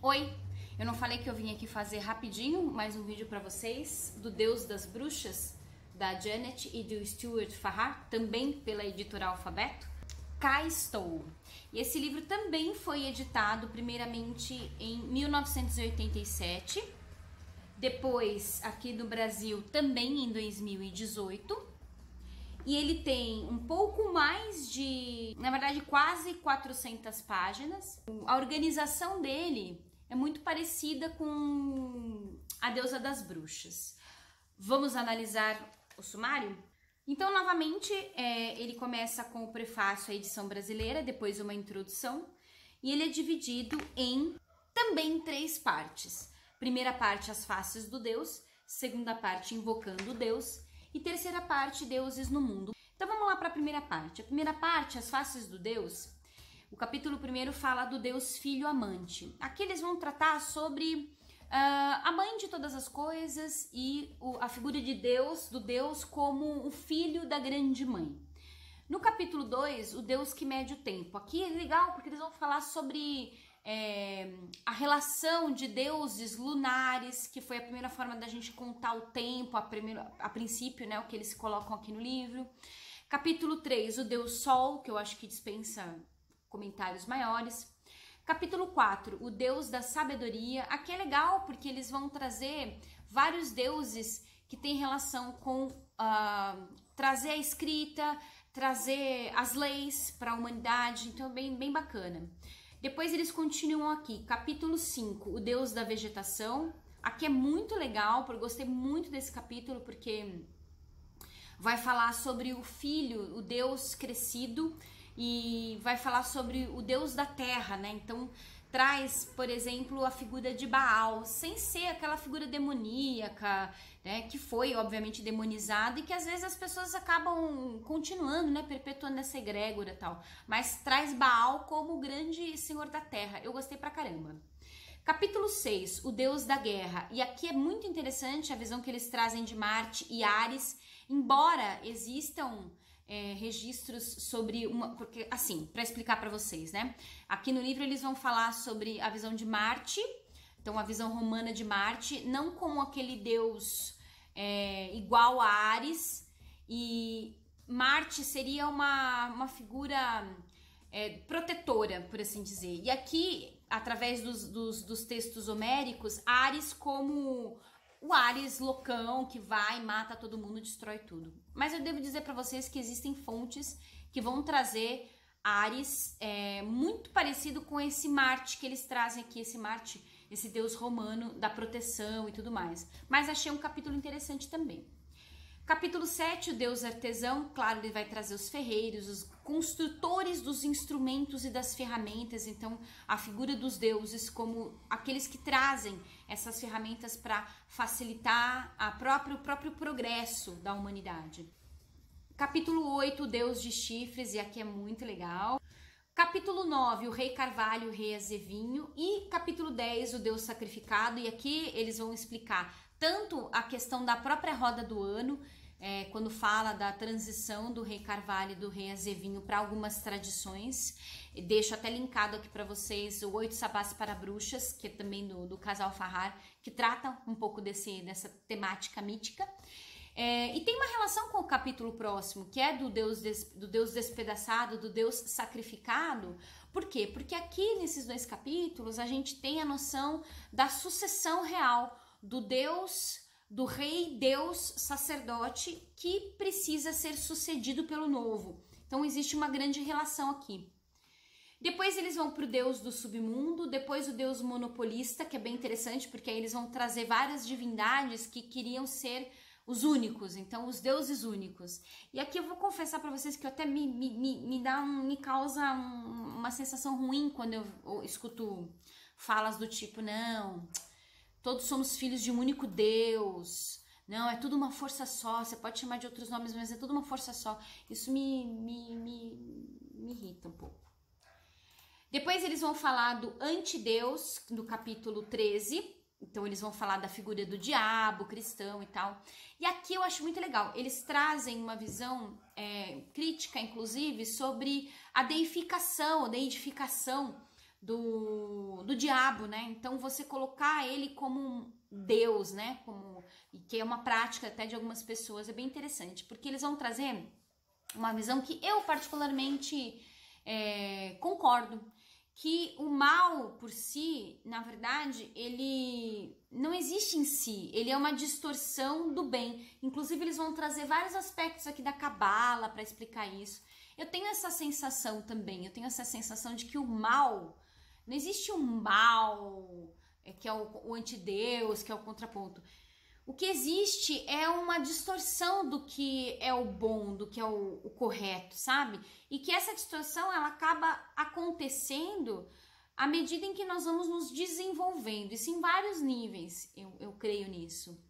Oi, eu não falei que eu vim aqui fazer rapidinho mais um vídeo para vocês do Deus das Bruxas, da Janet e do Stuart Farrar, também pela editora Alfabeto. Cá estou. E esse livro também foi editado primeiramente em 1987, depois aqui no Brasil também em 2018. E ele tem um pouco mais de, na verdade, quase 400 páginas. A organização dele é muito parecida com A Deusa das Bruxas. Vamos analisar o sumário? Então, novamente, ele começa com o prefácio, a edição brasileira, depois uma introdução. E ele é dividido em também 3 partes. Primeira parte, as faces do Deus. Segunda parte, invocando o Deus. E terceira parte, deuses no mundo. Então vamos lá para a primeira parte. A primeira parte, as faces do Deus, o capítulo 1 fala do Deus Filho Amante. Aqui eles vão tratar sobre a mãe de todas as coisas e a figura de Deus, do Deus como o filho da grande mãe. No capítulo 2, o Deus que mede o tempo. Aqui é legal porque eles vão falar sobre a relação de deuses lunares, que foi a primeira forma da gente contar o tempo, a princípio, né, o que eles colocam aqui no livro. Capítulo 3, o Deus Sol, que eu acho que dispensa comentários maiores. Capítulo 4, o Deus da Sabedoria. Aqui é legal porque eles vão trazer vários deuses que têm relação com trazer a escrita, trazer as leis para a humanidade, então é bem bacana. Depois eles continuam aqui, capítulo 5, o Deus da Vegetação. Aqui é muito legal, porque eu gostei muito desse capítulo, porque vai falar sobre o filho, o Deus crescido, e vai falar sobre o Deus da Terra, né? Então traz, por exemplo, a figura de Baal, sem ser aquela figura demoníaca, né? Que foi, obviamente, demonizada e que às vezes as pessoas acabam continuando, né? Perpetuando essa egrégora e tal. Mas traz Baal como o grande senhor da Terra. Eu gostei pra caramba. Capítulo 6, o Deus da Guerra. E aqui é muito interessante a visão que eles trazem de Marte e Áries, embora existam registros sobre porque assim, para explicar para vocês, né? Aqui no livro eles vão falar sobre a visão de Marte, então a visão romana de Marte, não como aquele deus igual a Áries, e Marte seria uma figura protetora, por assim dizer. E aqui, através dos textos homéricos, Áries como o Áries loucão que vai, mata todo mundo, destrói tudo. Mas eu devo dizer para vocês que existem fontes que vão trazer Áries muito parecido com esse Marte que eles trazem aqui, esse Marte, esse deus romano da proteção e tudo mais. Mas achei um capítulo interessante também. Capítulo 7, o Deus artesão. Claro, ele vai trazer os ferreiros, os construtores dos instrumentos e das ferramentas. Então, a figura dos deuses como aqueles que trazem essas ferramentas para facilitar o próprio progresso da humanidade. Capítulo 8, o Deus de chifres, e aqui é muito legal. Capítulo 9, o Rei Carvalho, o Rei Azevinho. E capítulo 10, o Deus sacrificado. E aqui eles vão explicar tanto a questão da própria roda do ano, quando fala da transição do Rei Carvalho e do Rei Azevinho para algumas tradições. Deixo até linkado aqui para vocês o 8 Sabás para Bruxas, que é também do casal Farrar, que trata um pouco dessa temática mítica. E tem uma relação com o capítulo próximo, que é do Deus despedaçado, do Deus sacrificado. Por quê? Porque aqui nesses 2 capítulos a gente tem a noção da sucessão real do Deus, do rei Deus sacerdote que precisa ser sucedido pelo novo. Então existe uma grande relação aqui. Depois eles vão para o Deus do submundo, depois o Deus monopolista, que é bem interessante, porque aí eles vão trazer várias divindades que queriam ser os únicos, então os deuses únicos. E aqui eu vou confessar para vocês que até me causa uma sensação ruim quando eu escuto falas do tipo, não, todos somos filhos de um único Deus, não, é tudo uma força só, você pode chamar de outros nomes, mas é tudo uma força só. Isso me irrita um pouco. Depois eles vão falar do antideus, no capítulo 13, então eles vão falar da figura do diabo, cristão e tal. E aqui eu acho muito legal, eles trazem uma visão crítica, inclusive, sobre a deificação do diabo, né? Então você colocar ele como um Deus, né? E que é uma prática até de algumas pessoas, é bem interessante, porque eles vão trazer uma visão que eu particularmente concordo, que o mal por si, na verdade, ele não existe em si, ele é uma distorção do bem. Inclusive eles vão trazer vários aspectos aqui da Cabala para explicar isso. Eu tenho essa sensação também, eu tenho essa sensação de que o mal, não existe um mal que é o antideus, que é o contraponto. O que existe é uma distorção do que é o bom, do que é o correto, sabe? E que essa distorção, ela acaba acontecendo à medida em que nós vamos nos desenvolvendo. Isso em vários níveis, eu creio nisso.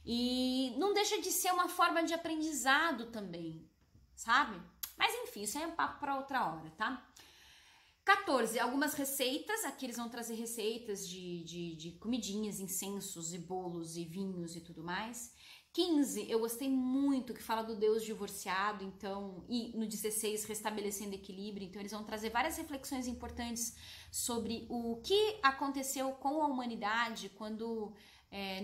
E não deixa de ser uma forma de aprendizado também, sabe? Mas enfim, isso é um papo para outra hora, tá? 14, algumas receitas, aqui eles vão trazer receitas de comidinhas, incensos e bolos e vinhos e tudo mais. 15, eu gostei muito, que fala do Deus divorciado, então, e no 16, restabelecendo equilíbrio, então eles vão trazer várias reflexões importantes sobre o que aconteceu com a humanidade quando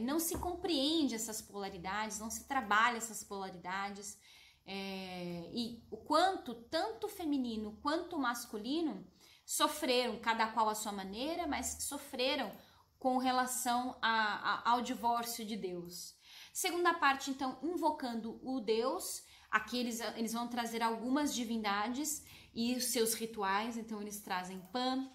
não se compreende essas polaridades, não se trabalha essas polaridades, e o quanto tanto feminino quanto masculino sofreram, cada qual à sua maneira, mas sofreram com relação ao divórcio de Deus. Segunda parte, então, invocando o Deus. Aqui eles vão trazer algumas divindades e os seus rituais. Então eles trazem Pan,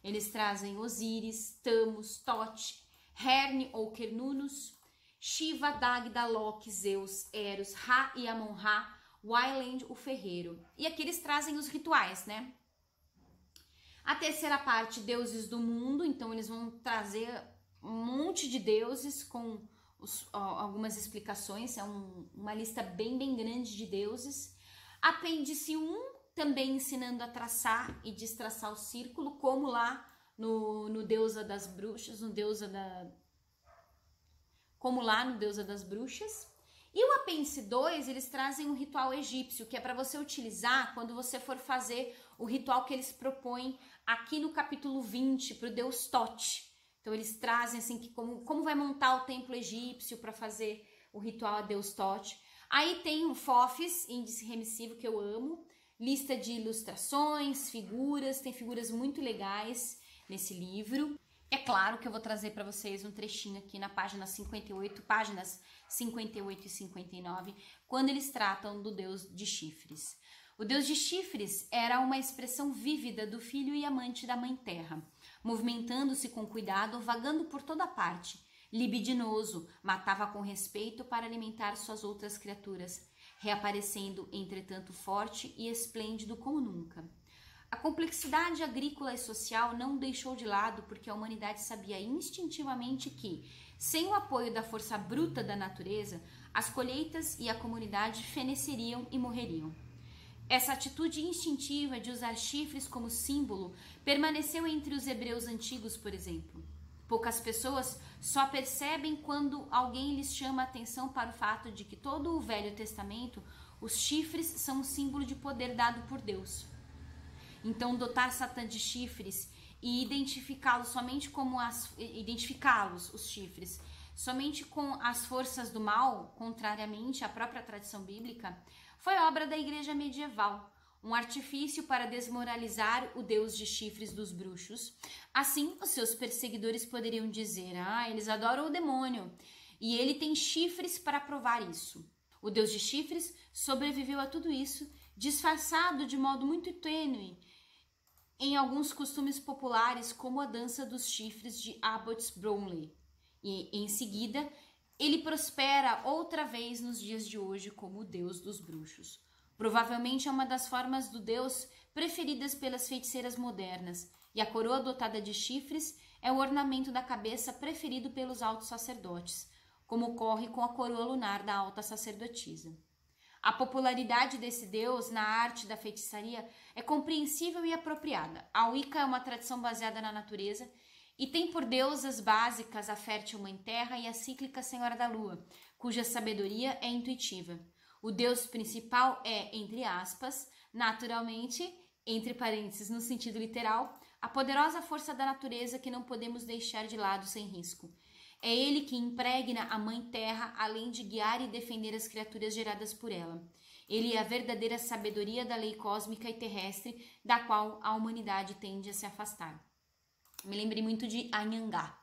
eles trazem Osíris, Tammuz, Tote, Herne ou Cernunnos, Shiva, Dagda, Loki, Zeus, Eros, Ra e Amon-Ra, Wayland, o ferreiro. E aqui eles trazem os rituais, né? A terceira parte, deuses do mundo, então eles vão trazer um monte de deuses com algumas explicações, é uma lista bem grande de deuses. Apêndice 1, também ensinando a traçar e destraçar o círculo, como lá no Deusa das Bruxas, como lá no Deusa das Bruxas. E o apêndice 2, eles trazem um ritual egípcio, que é para você utilizar quando você for fazer o ritual que eles propõem aqui no capítulo 20, para o deus Tote. Então eles trazem assim, que como vai montar o templo egípcio para fazer o ritual a deus Tote. Aí tem o FOFs, índice remissivo, que eu amo, lista de ilustrações, figuras, tem figuras muito legais nesse livro. É claro que eu vou trazer para vocês um trechinho aqui na página 58, páginas 58 e 59, quando eles tratam do deus de chifres. O deus de chifres era uma expressão vívida do filho e amante da mãe terra, movimentando-se com cuidado, vagando por toda parte, libidinoso, matava com respeito para alimentar suas outras criaturas, reaparecendo, entretanto, forte e esplêndido como nunca. A complexidade agrícola e social não o deixou de lado porque a humanidade sabia instintivamente que, sem o apoio da força bruta da natureza, as colheitas e a comunidade feneceriam e morreriam. Essa atitude instintiva de usar chifres como símbolo permaneceu entre os hebreus antigos, por exemplo. Poucas pessoas só percebem quando alguém lhes chama a atenção para o fato de que todo o Velho Testamento, os chifres são um símbolo de poder dado por Deus. Então, dotar Satã de chifres e identificá-los os chifres, somente com as forças do mal, contrariamente à própria tradição bíblica, foi obra da igreja medieval, um artifício para desmoralizar o deus de chifres dos bruxos. Assim, os seus perseguidores poderiam dizer: eles adoram o demônio, e ele tem chifres para provar isso. O deus de chifres sobreviveu a tudo isso, disfarçado de modo muito tênue em alguns costumes populares, como a dança dos chifres de Abbots Bromley. E, em seguida, ele prospera outra vez nos dias de hoje como o deus dos bruxos. Provavelmente é uma das formas do deus preferidas pelas feiticeiras modernas, e a coroa dotada de chifres é o ornamento da cabeça preferido pelos altos sacerdotes, como ocorre com a coroa lunar da alta sacerdotisa. A popularidade desse deus na arte da feitiçaria é compreensível e apropriada. A Wicca é uma tradição baseada na natureza e tem por deusas básicas a fértil Mãe Terra e a cíclica Senhora da Lua, cuja sabedoria é intuitiva. O deus principal é, entre aspas, naturalmente, entre parênteses no sentido literal, a poderosa força da natureza que não podemos deixar de lado sem risco. É ele que impregna a Mãe Terra, além de guiar e defender as criaturas geradas por ela. Ele é a verdadeira sabedoria da lei cósmica e terrestre, da qual a humanidade tende a se afastar. Me lembrei muito de Anhangá.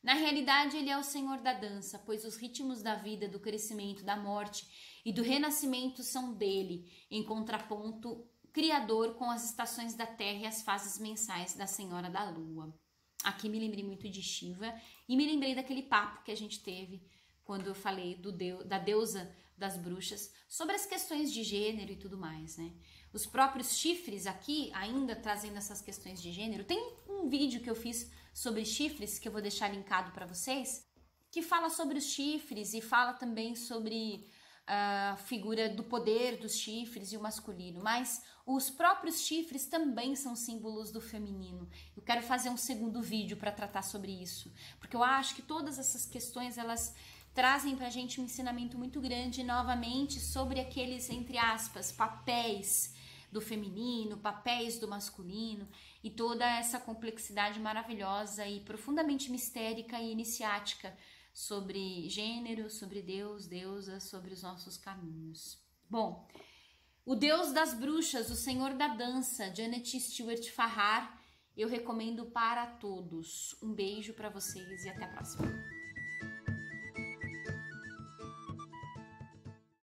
Na realidade, ele é o Senhor da dança, pois os ritmos da vida, do crescimento, da morte e do renascimento são dele, em contraponto criador com as estações da Terra e as fases mensais da Senhora da Lua. Aqui me lembrei muito de Shiva e me lembrei daquele papo que a gente teve quando eu falei da deusa das bruxas, sobre as questões de gênero e tudo mais, né? Os próprios chifres aqui, ainda trazendo essas questões de gênero, tem um vídeo que eu fiz sobre chifres, que eu vou deixar linkado para vocês, que fala sobre os chifres e fala também sobre a figura do poder dos chifres e o masculino, mas os próprios chifres também são símbolos do feminino. Eu quero fazer um segundo vídeo para tratar sobre isso, porque eu acho que todas essas questões, elas trazem pra gente um ensinamento muito grande, novamente, sobre aqueles, entre aspas, papéis do feminino, papéis do masculino e toda essa complexidade maravilhosa e profundamente mistérica e iniciática sobre gênero, sobre Deus, deusa, sobre os nossos caminhos. Bom, o Deus das Bruxas, o Senhor da Dança, Janet Stewart Farrar, eu recomendo para todos. Um beijo para vocês e até a próxima.